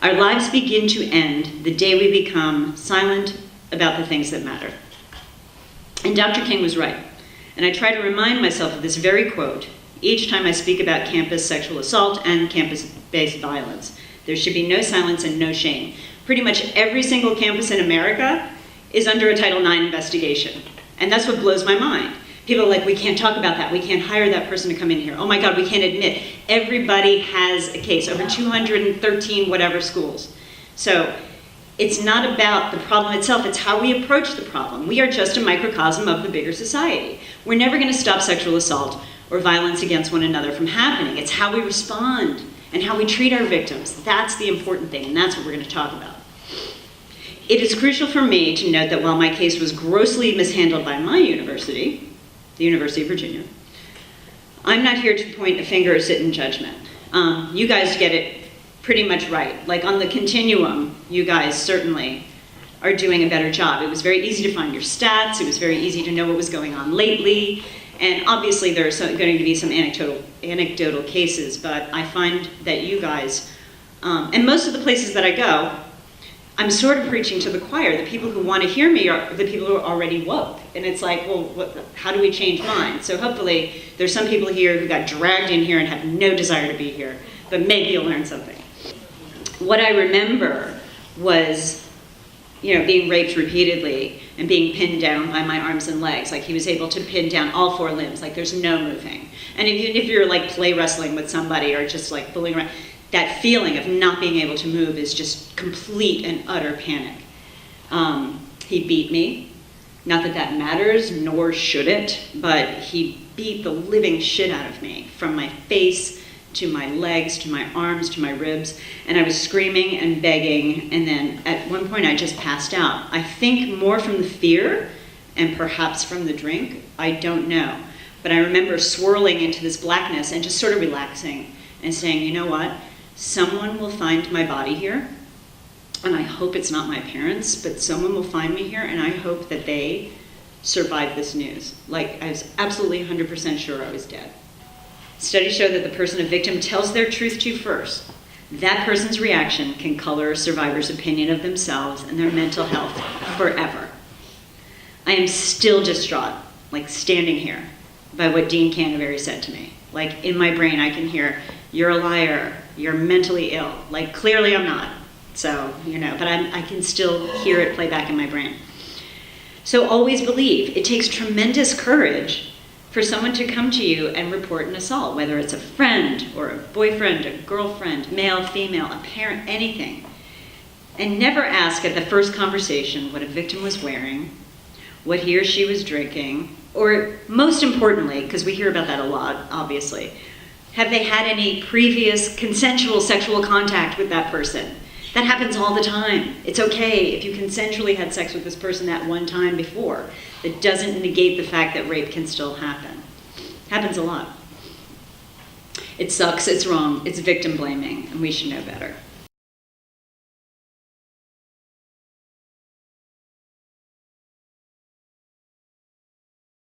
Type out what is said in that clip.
Our lives begin to end the day we become silent about the things that matter. And Dr. King was right. And I try to remind myself of this very quote each time I speak about campus sexual assault and campus-based violence. There should be no silence and no shame. Pretty much every single campus in America is under a Title IX investigation. And that's what blows my mind. People are like, we can't talk about that. We can't hire that person to come in here. Oh my God, we can't admit. Everybody has a case, over 213 whatever schools. So it's not about the problem itself, it's how we approach the problem. We are just a microcosm of the bigger society. We're never gonna stop sexual assault or violence against one another from happening. It's how we respond and how we treat our victims. That's the important thing, and that's what we're gonna talk about. It is crucial for me to note that while my case was grossly mishandled by my university, the University of Virginia, I'm not here to point a finger or sit in judgment. You guys get it pretty much right. Like on the continuum, you guys certainly are doing a better job. It was very easy to find your stats. It was very easy to know what was going on lately. And obviously there are going to be some anecdotal cases, but I find that you guys, and most of the places that I go, I'm sort of preaching to the choir. The people who want to hear me are the people who are already woke. And it's like, well, how do we change minds? So hopefully there's some people here who got dragged in here and have no desire to be here, but maybe you'll learn something. What I remember was, being raped repeatedly and being pinned down by my arms and legs. Like he was able to pin down all four limbs, like there's no moving. And if you're like play wrestling with somebody or just like fooling around, that feeling of not being able to move is just complete and utter panic. He beat me. Not that that matters, nor should it, but he beat the living shit out of me, from my face to my legs, to my arms, to my ribs, and I was screaming and begging, and then at one point I just passed out. I think more from the fear and perhaps from the drink, I don't know. But I remember swirling into this blackness and just sort of relaxing and saying, you know what? Someone will find my body here, and I hope it's not my parents, but someone will find me here, and I hope that they survive this news. Like, I was absolutely 100% sure I was dead. Studies show that the person a victim tells their truth to first, that person's reaction can color a survivor's opinion of themselves and their mental health forever. I am still distraught, like standing here, by what Dean Canterbury said to me. Like, in my brain, I can hear, you're a liar, you're mentally ill. Like, clearly I'm not. So, but I can still hear it play back in my brain. So always believe, it takes tremendous courage for someone to come to you and report an assault, whether it's a friend or a boyfriend, a girlfriend, male, female, a parent, anything. And never ask at the first conversation what a victim was wearing, what he or she was drinking, or most importantly, because we hear about that a lot, obviously, have they had any previous consensual sexual contact with that person? That happens all the time. It's okay if you consensually had sex with this person that one time before. That doesn't negate the fact that rape can still happen. Happens a lot. It sucks, it's wrong, it's victim blaming, and we should know better.